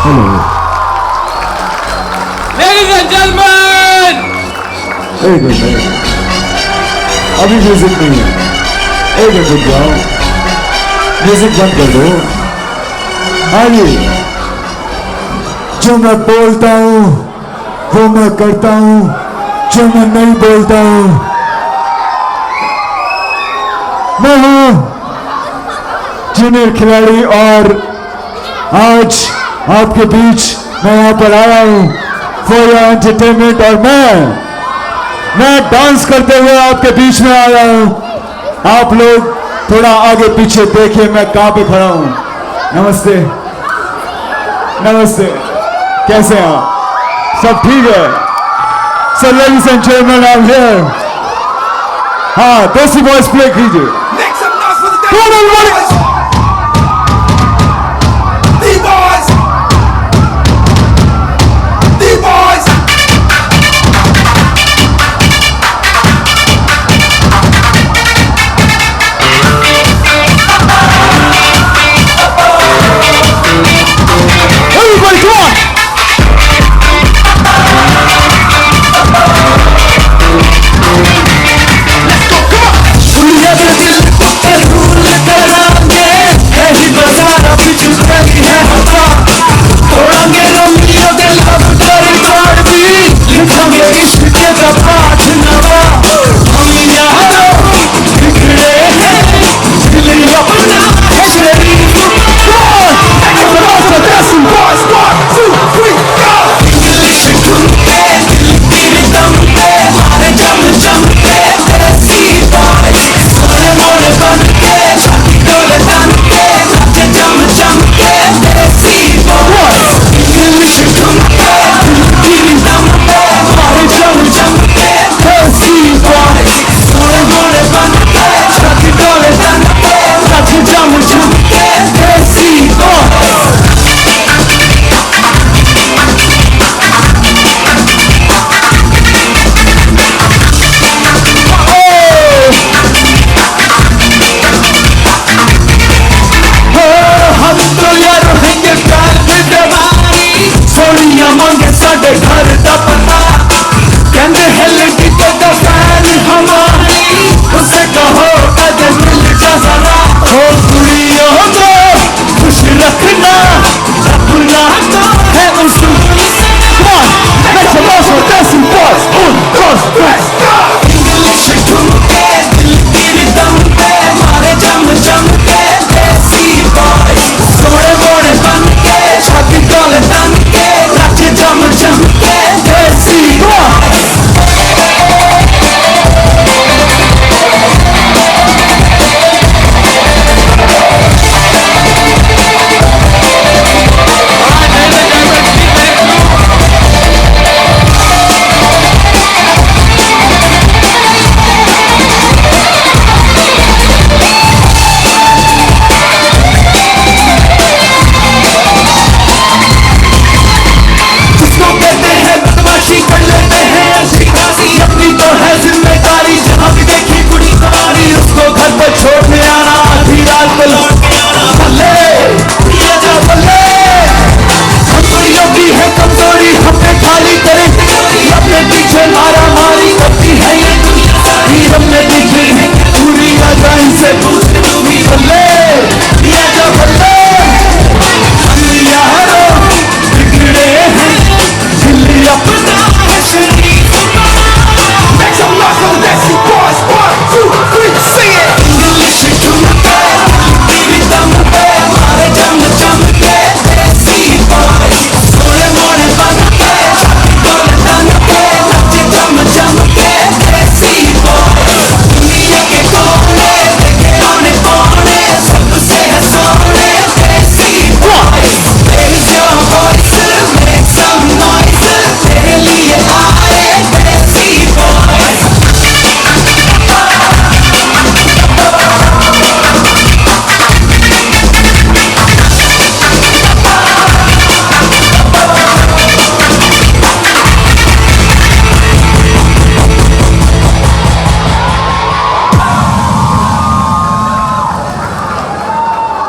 Hello Ladies and gentlemen! एक minute, अभी music नहीं है, एक मिनट रुक जाओ, म्यूजिक बंद कर दो। हाँ जी, जो मैं बोलता हूँ वो मैं करता हूँ, जो मैं नहीं बोलता हूँ मैं हूँ जूनियर खिलाड़ी। और आज आपके बीच मैं यहाँ पर आया हूँ फॉर योर एंटरटेनमेंट। और मैं डांस करते हुए आपके बीच में आया हूँ। आप लोग थोड़ा आगे पीछे देखिए मैं कहाँ पे खड़ा हूँ। नमस्ते नमस्ते, कैसे हैं आप? सब ठीक है? So ladies and gentlemen, I'm here. हाँ, देसी वॉइस प्ले कीजिए। Come on everybody! Everybody, come on!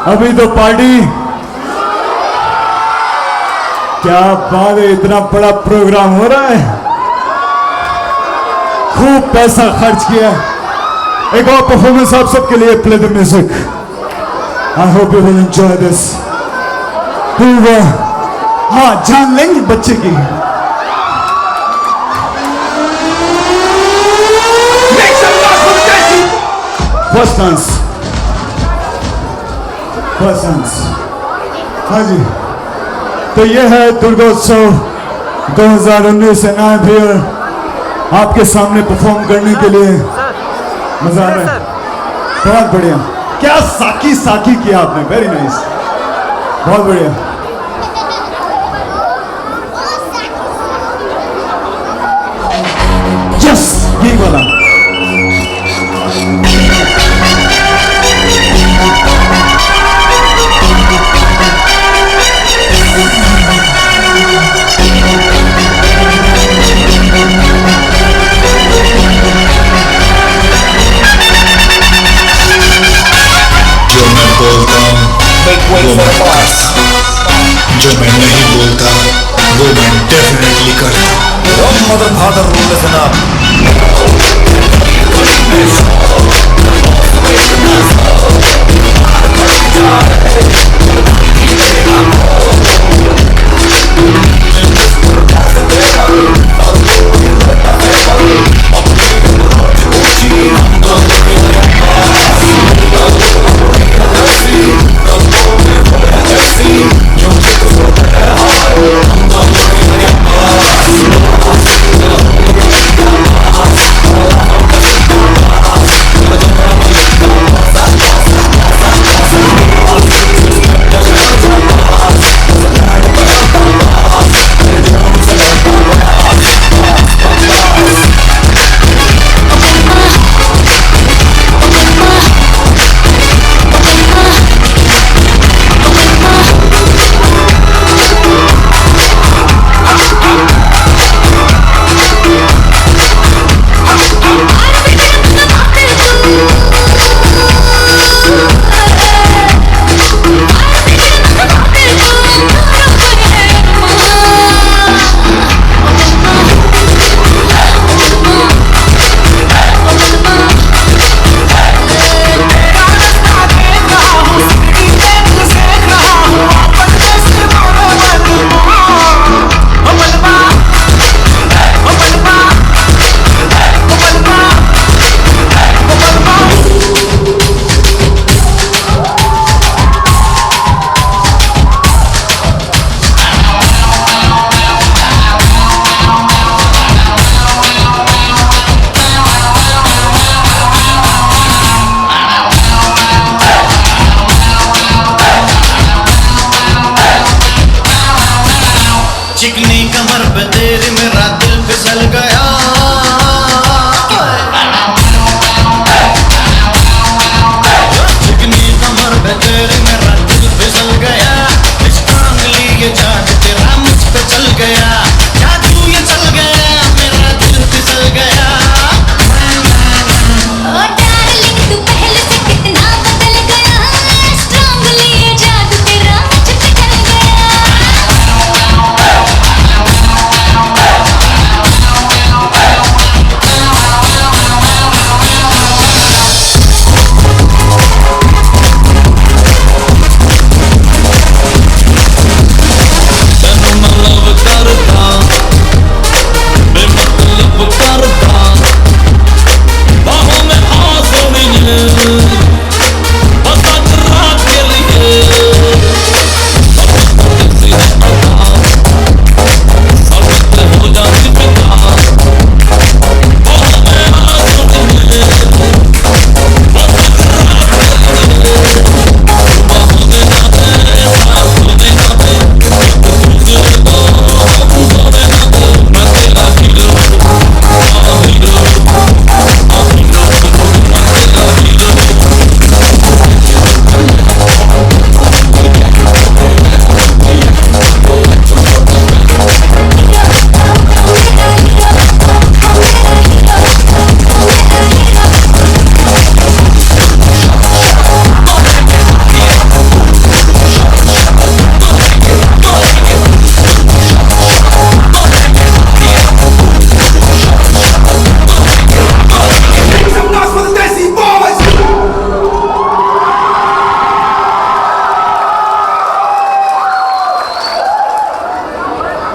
अभी तो पार्टी क्या बात है, इतना बड़ा प्रोग्राम हो रहा है, खूब पैसा खर्च किया। एक और परफॉर्मेंस आप सबके लिए, play the music. I hope you will enjoy this. हाँ, जान लेंगे बच्चे की। First dance, first dance. हाँ जी, तो ये है दुर्गोत्सव 2019 एंड आई एम हियर आपके सामने परफॉर्म करने के लिए। मजा आ रहा है, बहुत बढ़िया। क्या साकी साकी किया आपने, वेरी नाइस, बहुत बढ़िया। यस, यही वाला। जो मैं नहीं बोलता वो मैं डेफिनेटली करता। Mother father listen up.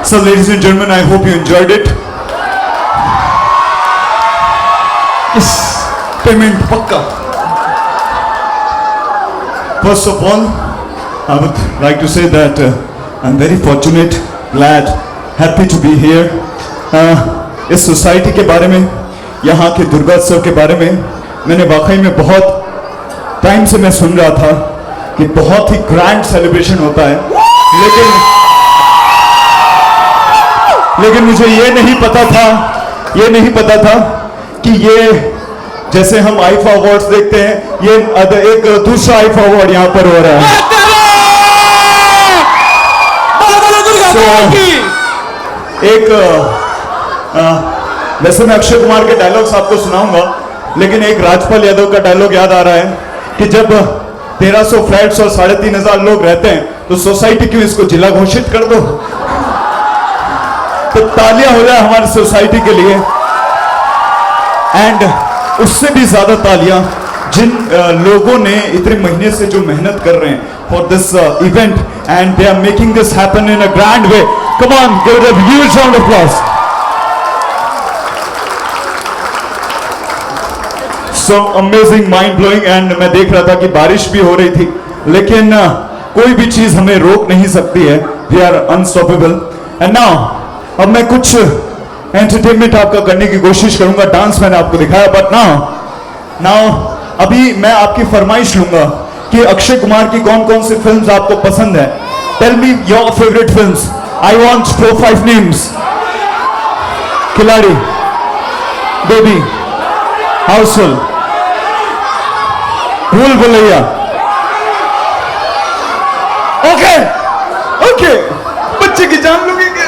So, ladies and gentlemen, I hope you enjoyed it. Yes, payment pakka. First of all, I would like to say that I'm very fortunate, glad, happy to be here. इस society के बारे में, यहाँ के दुर्गोत्सव के बारे में मैंने वाकई में बहुत टाइम से मैं सुन रहा था कि बहुत ही ग्रैंड सेलिब्रेशन होता है, लेकिन मुझे ये नहीं पता था कि ये जैसे हम आईफा अवार्ड्स देखते हैं, ये एक दूसरा आईफा अवार्ड यहाँ पर हो रहा है। वैसे मैं अक्षय कुमार के डायलॉग्स आपको सुनाऊंगा, लेकिन एक राजपाल यादव का डायलॉग याद आ रहा है कि जब 1300 फ्लैट्स और 3500 लोग रहते हैं तो सोसाइटी क्यों इसको जिला घोषित कर दो। तो तालियां हो जाए हमारी सोसाइटी के लिए, एंड उससे भी ज्यादा तालियां जिन लोगों ने इतने महीने से जो मेहनत कर रहे हैं for this event, and they are making this happen in a grand way. Come on, give a huge round of applause. So amazing, mind blowing, and मैं देख रहा था कि बारिश भी हो रही थी, लेकिन कोई भी चीज हमें रोक नहीं सकती है। We are unstoppable. And now अब मैं कुछ एंटरटेनमेंट आपका करने की कोशिश करूंगा। डांस मैंने आपको दिखाया, बट नाउ अभी मैं आपकी फरमाइश लूंगा कि अक्षय कुमार की कौन कौन सी फिल्म्स आपको पसंद है। Tell me your favourite films. I want 4-5 names. Khiladi, Baby, Housefull, Bhool Bhulaiyaa. Okay, बच्चे की जान लोगे क्या?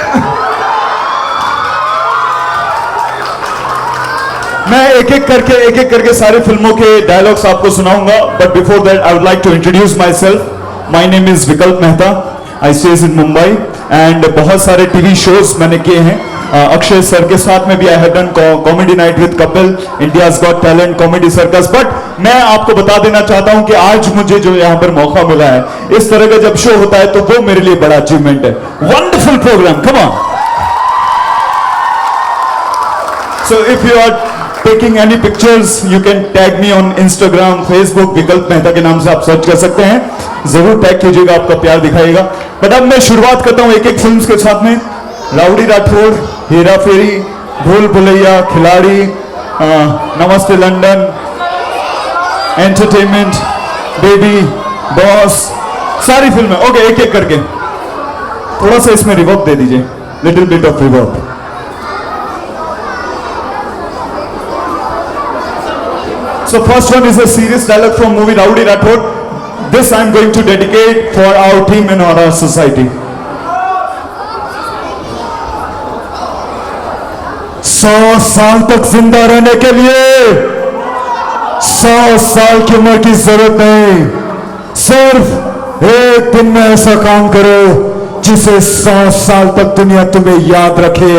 मैं एक एक करके सारी फिल्मों के डायलॉग्स आपको सुनाऊंगा, but before that I would like to introduce myself. My name is Vikalp Mehta. I stay in Mumbai, and बहुत सारे टीवी शोज मैंने किए हैं। अक्षय सर के साथ में भी I have done comedy night with Kapil, India's got talent, comedy circus. But मैं आपको बता देना चाहता हूं कि आज मुझे जो यहाँ पर मौका मिला है, इस तरह का जब शो होता है तो वो मेरे लिए बड़ा अचीवमेंट है। Wonderful program, come on. So if you are taking any pictures, you can tag me on Instagram, Facebook, विकल्प मेहता के नाम से आप सर्च कर सकते हैं। जरूर टैग कीजिएगा, आपका प्यार दिखाएगा। बट अब मैं शुरुआत करता हूं एक एक फिल्म्स के साथ में। राउडी राठौड़, हेरा फेरी, भूल भुलैया, खिलाड़ी, नमस्ते लंदन, एंटरटेनमेंट, बेबी, बॉस, सारी फिल्में। ओके, एक एक करके थोड़ा सा इसमें रिवर्ब दे दीजिए, little bit of reverb. So first one is a serious dialogue from movie Rowdy Rathod. This I am going to dedicate for our team and our society. 100 साल तक जिंदा रहने के लिए 100 साल की उम्र की जरूरत नहीं, सिर्फ एक दिन में ऐसा काम करो जिसे 100 साल तक दुनिया तुम्हें याद रखे।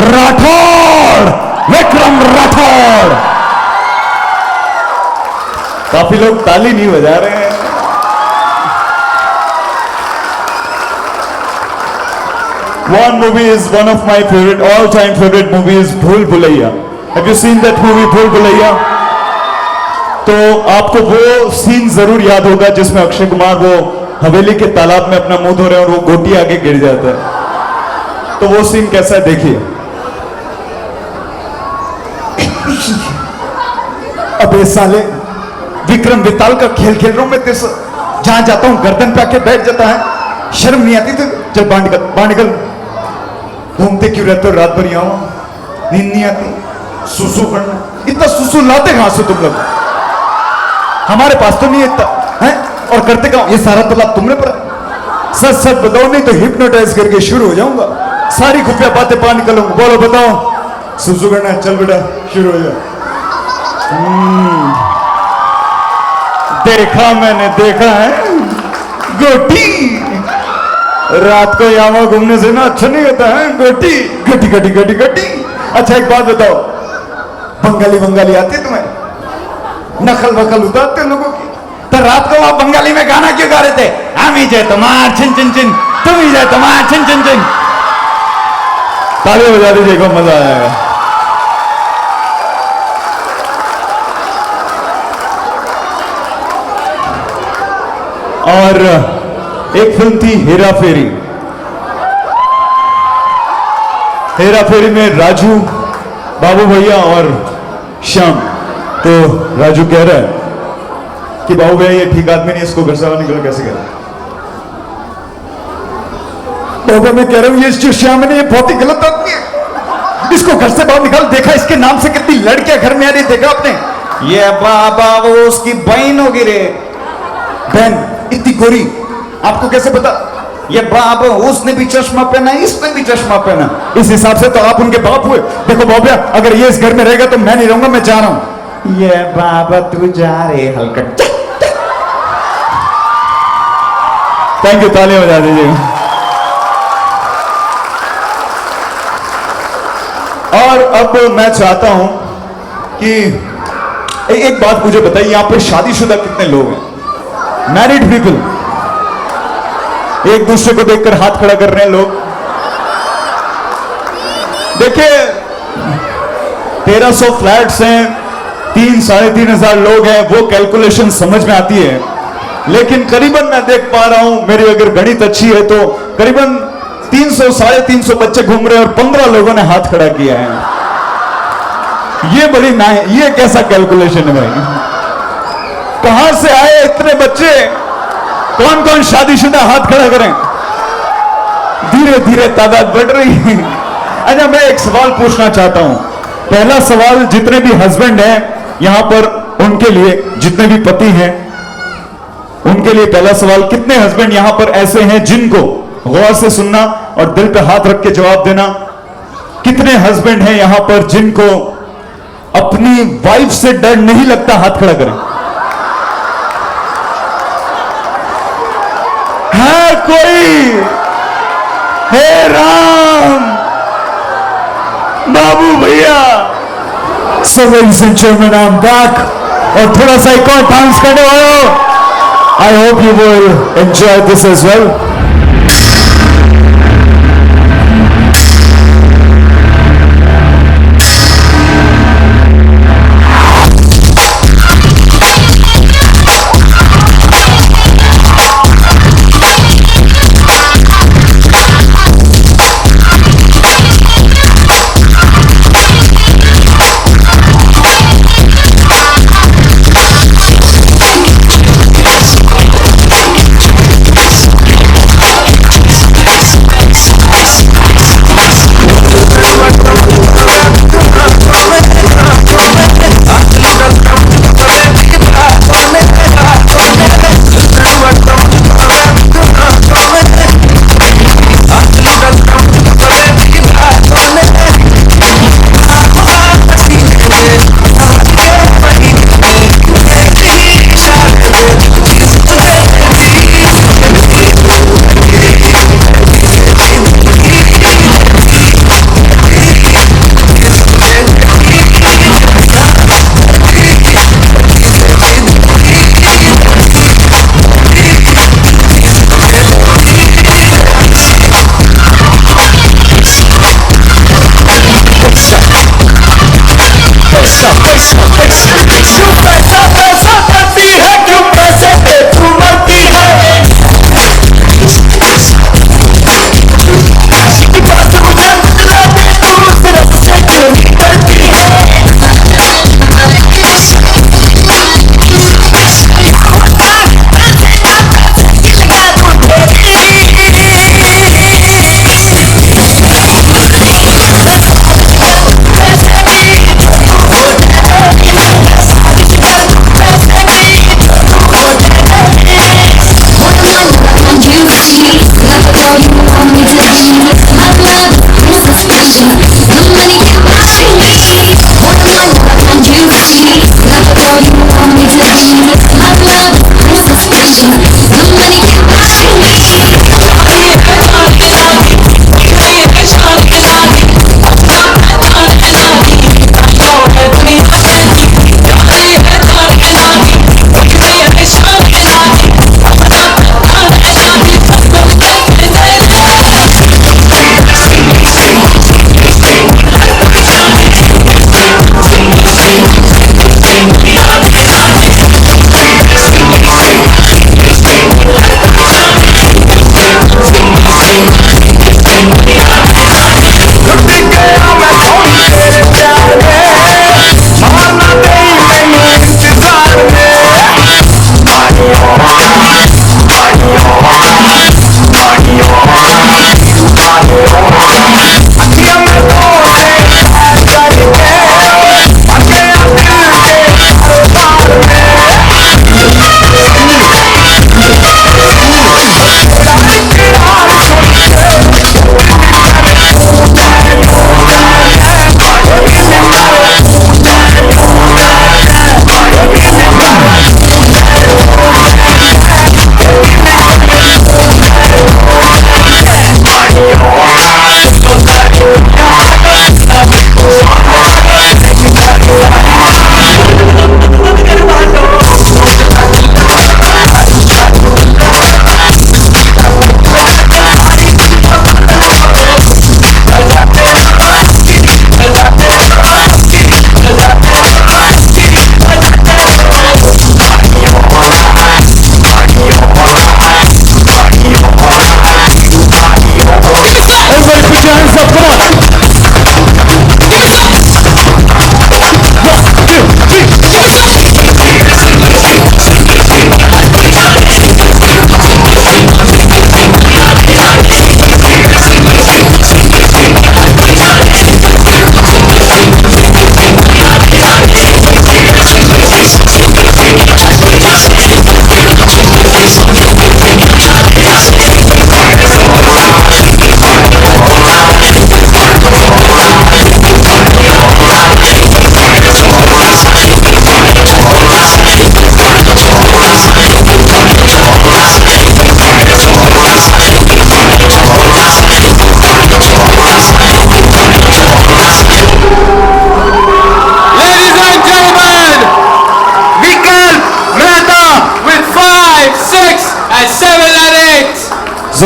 राठौड़, विक्रम राठौड़। काफी लोग ताली नहीं बजा रहे हैं। One movie is one of my favorite, all-time favorite movies, भूल Bhulaiyaa. Have you seen that movie, भूल भुलैया? तो आपको वो सीन जरूर याद होगा जिसमें अक्षय कुमार वो हवेली के तालाब में अपना मुंह धो रहे हैं और वो गोटी आगे गिर जाता है। तो वो सीन कैसा है देखिए। अबे साले, विक्रम विताल का खेल खेल रहा हूं मैं तेरे से, जहां जाता हूं गर्दन पे आके बैठ जाता है। शर्म नहीं आती? तो चल बाहर निकल। घूमते क्यों रहते हो रात भर यहां? नींद नहीं आती? सुसु करना, इतना सुसु लाते कहां से तुम लोग? हमारे पास तो नहीं है इतना, है? और करते कहां? ये सारा तलाब तुमने पर। सच सच बताओ, नहीं तो हिप्नोटाइज करके शुरू हो जाऊंगा, सारी खुफिया बातें बाहर निकलूंगा। बोलो बताओ, सुसु करना है? चल बेटा शुरू हो जा। देखा, मैंने देखा है गोटी। रात को यामा घूमने से ना अच्छा नहीं होता है। गोटी गोटी गोटी गोटी गोटी। अच्छा एक बात बताओ, बंगाली आती है तुम्हें? नकल वकल उतारते लोगों की? तो रात को आप बंगाली में गाना क्यों गा रहे थे? हम ही जय तुम्हार छिन छिन छिन, तुम ही जय तुम्हार छिन छिन छिन। ताली बजा दीजिए, को मजा आएगा। और एक फिल्म थी हेरा फेरी। हेरा फेरी में राजू, बाबू भैया और श्याम। तो राजू कह रहा है कि बाबू भैया ये ठीक आदमी नहीं, इसको घर से बाहर निकलो, कैसे कह रहा है? बाबू मैं कह रहा हूं ये जो श्याम है ये बहुत ही गलत आदमी है, इसको घर से बाहर निकाल। देखा इसके नाम से कितनी लड़कियां घर में आ रही, देखा आपने? ये बाबा वो उसकी बहन होगी रे। बहन इतनी गोरी, आपको कैसे पता? ये बाप, उसने भी चश्मा पहना, इसने भी चश्मा पहना, इस हिसाब से तो आप उनके बाप हुए। देखो बाबा, अगर ये इस घर में रहेगा तो मैं नहीं रहूंगा, मैं जा रहा हूं। ये बाबा तू जा रे हल्का। थैंक यू, तालियां बजा दीजिए। और अब मैं चाहता हूं कि एक बात मुझे बताइए, यहां पे शादीशुदा कितने लोग हैं? मैरिड पीपल, एक दूसरे को देखकर हाथ खड़ा कर रहे हैं लोग। देखिए 1300 फ्लैट्स हैं, 3-3,500 लोग हैं, वो कैलकुलेशन समझ में आती है। लेकिन करीबन मैं देख पा रहा हूं, मेरी अगर गणित अच्छी है तो करीबन 300-350 बच्चे घूम रहे हैं और 15 लोगों ने हाथ खड़ा किया है। ये बड़ी ना है, ये कैसा कैलकुलेशन है भाई? कहां से आए इतने बच्चे? कौन कौन शादीशुदा हाथ खड़ा करें? धीरे धीरे तादाद बढ़ रही है। अच्छा, मैं एक सवाल पूछना चाहता हूं। पहला सवाल, जितने भी हस्बैंड हैं यहां पर, उनके लिए, जितने भी पति हैं उनके लिए पहला सवाल, कितने हस्बैंड यहां पर ऐसे हैं जिनको, गौर से सुनना और दिल पे हाथ रख के जवाब देना, कितने हस्बैंड हैं यहां पर जिनको अपनी वाइफ से डर नहीं लगता? हाथ खड़ा करें। है कोई? हे राम, बाबू भैया। So ladies and gentlemen, I'm back। और थोड़ा सा एक और डांस करने वालों, I hope you will enjoy this as well।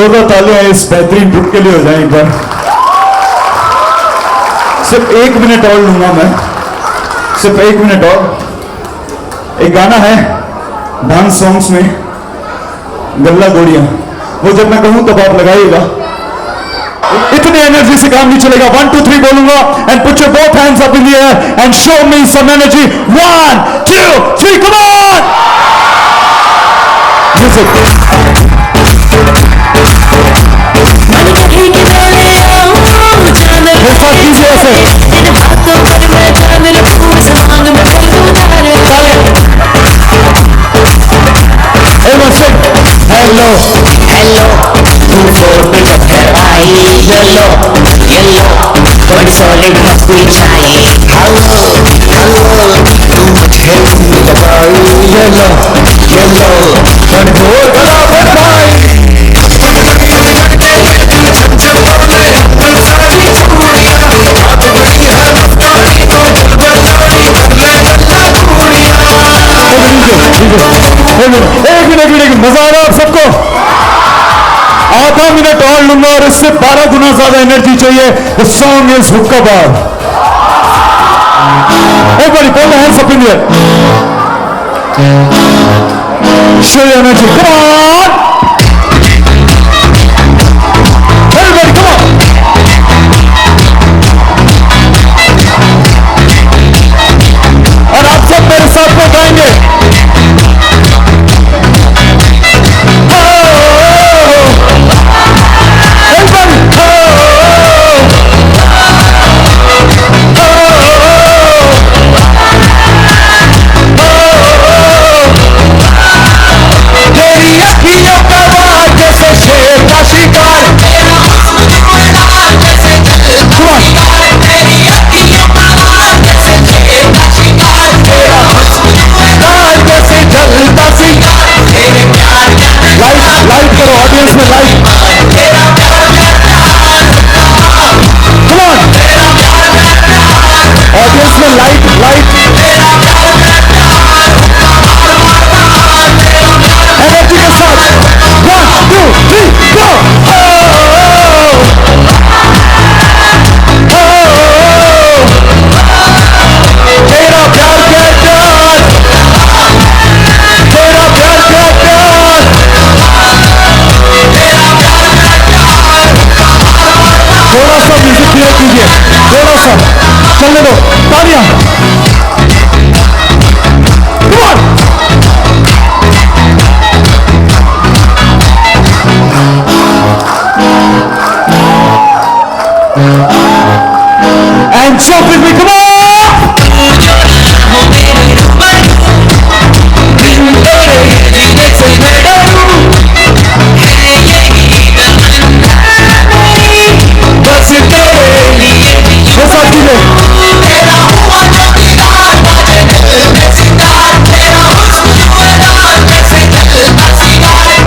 जोरदार तालियां इस बेहतरीन ग्रुप के लिए हो जाए एक बार। सिर्फ 1 मिनट और लूंगा मैं, सिर्फ 1 मिनट और। एक गाना है डांस सॉन्ग्स में, गल्ला गोड़ियां, वो जब मैं कहूं तब आप लगाइएगा। इतनी एनर्जी से काम नहीं चलेगा। 1 2 3 बोलूंगा and put your both hands up in the air and show me some energy. 1 2 3 come on. Music. Hello hello तू फोर पे जब घर आई येलो येलो बड़ी सॉलिड है कोई चाहिए हेलो हेलो तू मुझे बताई येलो येलो बड़ी फोर बड़ा बताई एक मिनट मजा आ रहा है आप सबको? आधा मिनट और लूंगा और इससे 12 गुना ज्यादा एनर्जी चाहिए। द सॉन्ग इज हुक्का बार। Everybody put the hands up in the air. Show your energy. Come on. Everybody come on. और आप सब मेरे साथ में गाएंगे। लाइट करो ऑडियंस में, लाइट। कम ऑन ऑडियंस में, लाइट लाइट। एनर्जी के साथ 1 2 3 गो। तेरा प्यार क्या जान, तेरा प्यार क्या जान, थोड़ा सा म्यूजिक क्लियर कीजिए, थोड़ा सा चलने दो। तालियां। Come on. And jump with me, come on.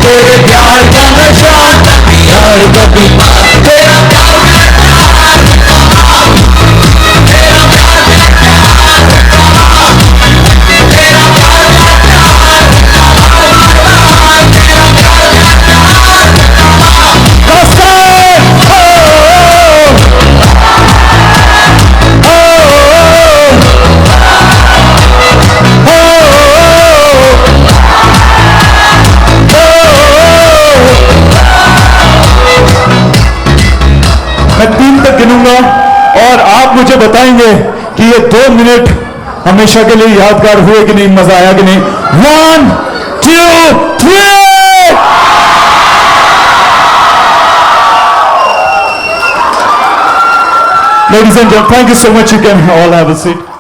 तेरे प्यार का नशा यार कभी तेरा मैं 3 तक गिनूंगा और आप मुझे बताएंगे कि ये 2 मिनट हमेशा के लिए यादगार हुए कि नहीं, मजा आया कि नहीं। 1 2 3। Ladies and gentlemen, thank you so much. You can all have a seat.